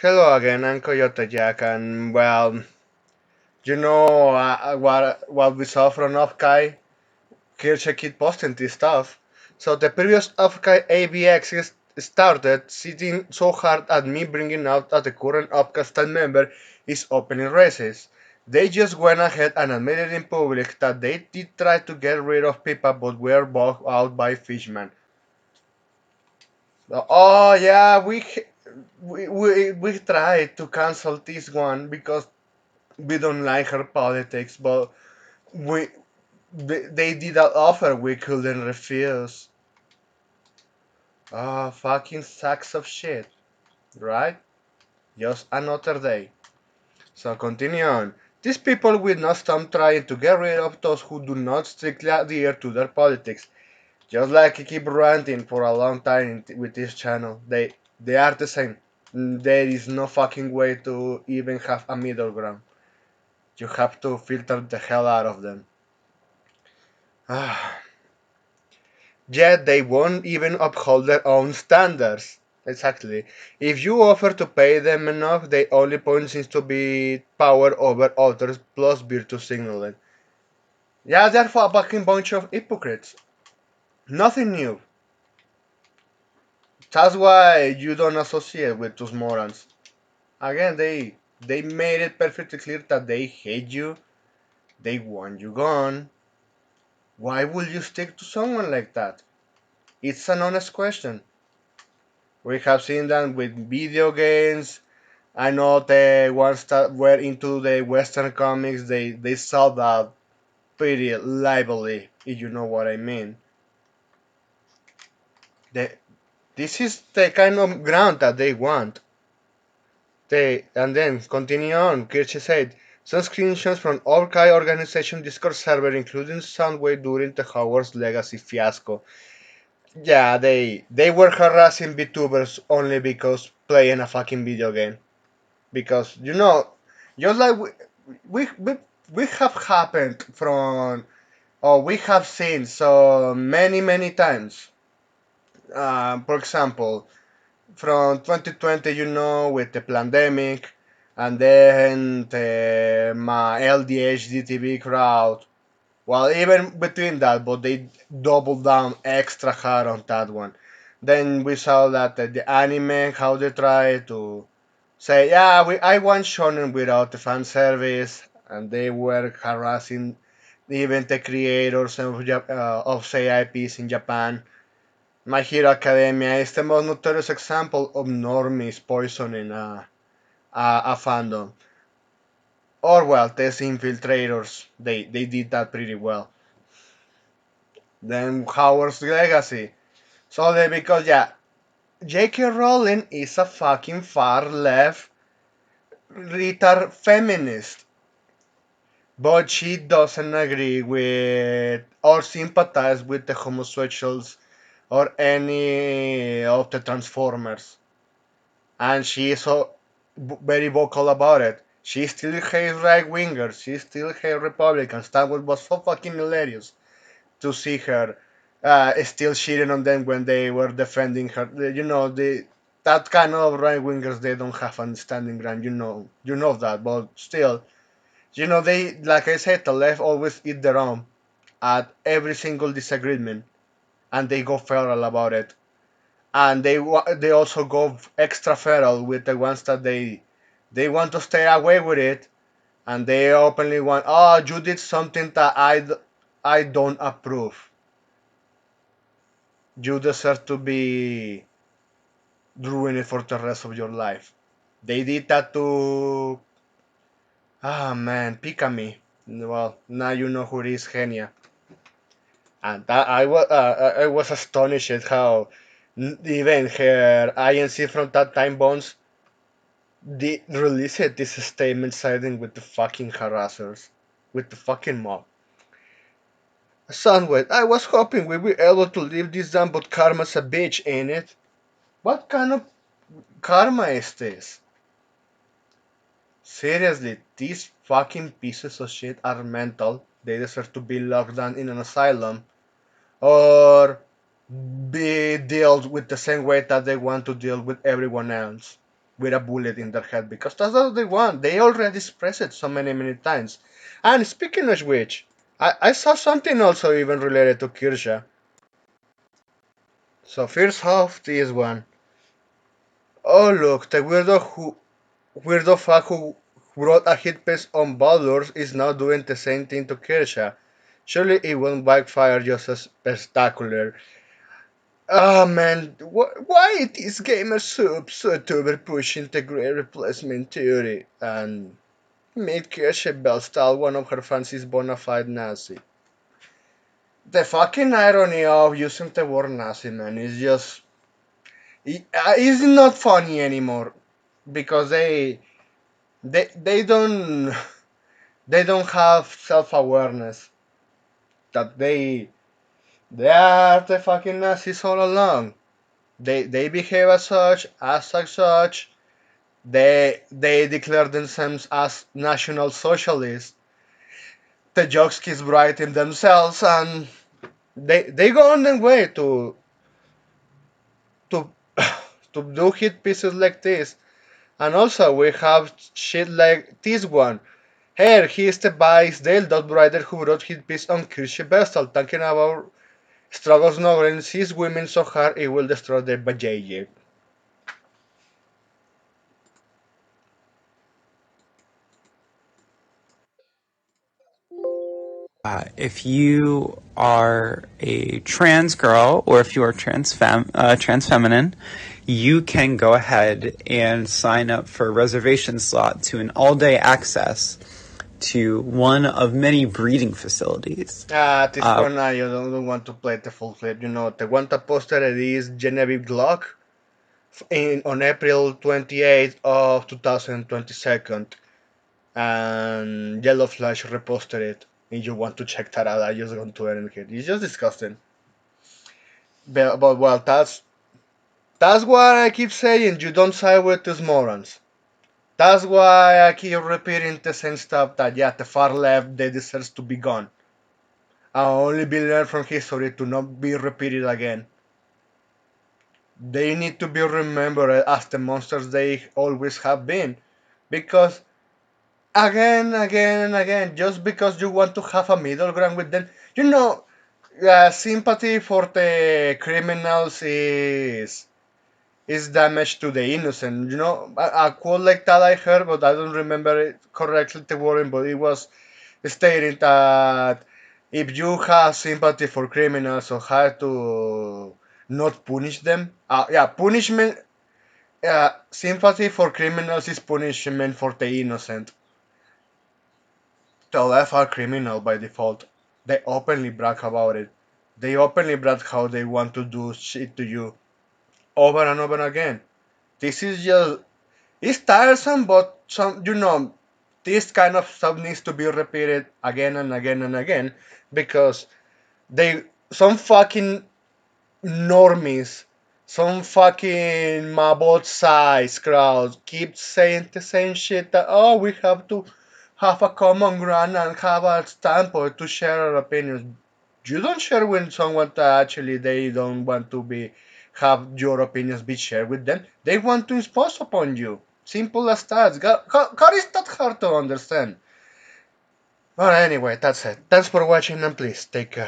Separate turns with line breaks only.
Hello again, I'm Coyote Jack, and well, what we saw from Offkai? Kirshe keep posting this stuff. So the previous Offkai ABX started sitting so hard at me bringing out that the current Offcast member is opening races. They just went ahead and admitted in public that they did try to get rid of Pippa but were bought out by Fishman. Oh yeah, we tried to cancel this one because we don't like her politics, but we they did an offer we couldn't refuse. Ah, fucking sacks of shit, right? Just another day. So continue on. These people will not stop trying to get rid of those who do not strictly adhere to their politics. Just like I keep ranting for a long time with this channel, they are the same. There is no fucking way to even have a middle ground. You have to filter the hell out of them. Ah. Yet they won't even uphold their own standards. Exactly. If you offer to pay them enough, their only point seems to be power over others plus virtue signaling. Yeah, they're a fucking bunch of hypocrites. Nothing new. That's why you don't associate with those morons. Again, they made it perfectly clear that they hate you. They want you gone. Why would you stick to someone like that? It's an honest question. We have seen that with video games. I know the ones that were into the Western comics, they saw that pretty lively, if you know what I mean. The, this is the kind of ground that they want. And then continue on. Kirshe said, some screenshots from Orkai organization Discord server, including Soundwave during the Hogwarts Legacy fiasco. Yeah, they were harassing VTubers only because playing a fucking video game. Because just like we we, we have happened from or we have seen so many times. For example, from 2020, with the pandemic, and then my LDH DTV crowd. Well, even between that, but they doubled down extra hard on that one. Then we saw that the anime, how they try to say, yeah, I want shonen without the fan service, and they were harassing even the creators of say IPs in Japan. My Hero Academia is the most notorious example of normies poisoning a fandom. Or well, test infiltrators, they did that pretty well. Then Howard's Legacy. So they because yeah, J.K. Rowling is a fucking far left retard feminist. But she doesn't agree with or sympathize with the homosexuals or any of the Transformers. And she is so very vocal about it. She still hates right wingers. She still hates Republicans. That was so fucking hilarious to see her still shitting on them when they were defending her. That kind of right wingers they don't have understanding ground. You know that, but still, they like I said, the left always eat their own at every single disagreement, and they go feral about it. And they also go extra feral with the ones that they want to stay away with it, and they openly want, oh, you did something that I don't approve. You deserve to be ruined for the rest of your life. They did that to, ah man, Pikami. Well, now you know who it is, Genia. And that I was astonished at how even her INC from that time bonds they released this statement siding with the fucking harassers, with the fucking mob. Sunway, I was hoping we'd be able to leave this down, but karma's a bitch, ain't it? What kind of karma is this? Seriously, these fucking pieces of shit are mental. They deserve to be locked down in an asylum or be dealt with the same way that they want to deal with everyone else. with a bullet in their head because that's what they want. They already expressed it so many times. And speaking of which, I saw something also even related to Kirsha. So first off, this one. Oh look, the weirdo fuck who wrote a hit piece on Baldur's is now doing the same thing to Kirsha. Surely it won't backfire just as spectacular. Ah man, why these gamers so upset over pushing the great replacement theory and made Kirsche Bellstyle one of her fancy's bona fide Nazi? The fucking irony of using the word Nazi, man, is just it's not funny anymore because they don't they don't have self awareness that they are the fucking Nazis all along. They behave as such, such. They declare themselves as national socialists. The jokes keep writing themselves, and they go on their way to to do hit pieces like this. And also we have shit like this one. Here, he's the Vice Dale Dot Writer who wrote his piece on Kirsche Vestal, talking about struggles Nogren sees women so hard it will destroy their vajayjay.
If you are a trans girl or if you are trans feminine, you can go ahead and sign up for a reservation slot to an all-day access to one of many breeding facilities.
At this point, I don't want to play the full clip. You know, the one that posted it is Genevieve Glock on April 28th of 2022, and Yellow Flash reposted it. If you want to check that out, I just going to end it. It's just disgusting. But well, that's why I keep saying you don't side with these morons. That's why I keep repeating the same stuff that yeah, the far left they deserves to be gone. And only be learned from history to not be repeated again. They need to be remembered as the monsters they always have been. Because again and again, just because you want to have a middle ground with them, you know, sympathy for the criminals is damage to the innocent. You know, a quote like that I heard, but I don't remember it correctly the wording, but it was stating that if you have sympathy for criminals, so how to not punish them. Yeah, punishment. Sympathy for criminals is punishment for the innocent. The left are criminal by default. They openly brag about it. They openly brag how they want to do shit to you over and over again. This is just it's tiresome, but this kind of stuff needs to be repeated again and again and again because they some fucking normies, some fucking mabot size crowd keep saying the same shit that oh we have to have a common ground and have a standpoint to share our opinions. You don't share with someone that actually they don't want to be have your opinions be shared with them. They want to impose upon you. Simple as that. God is that hard to understand. But anyway, that's it. Thanks for watching and please take care.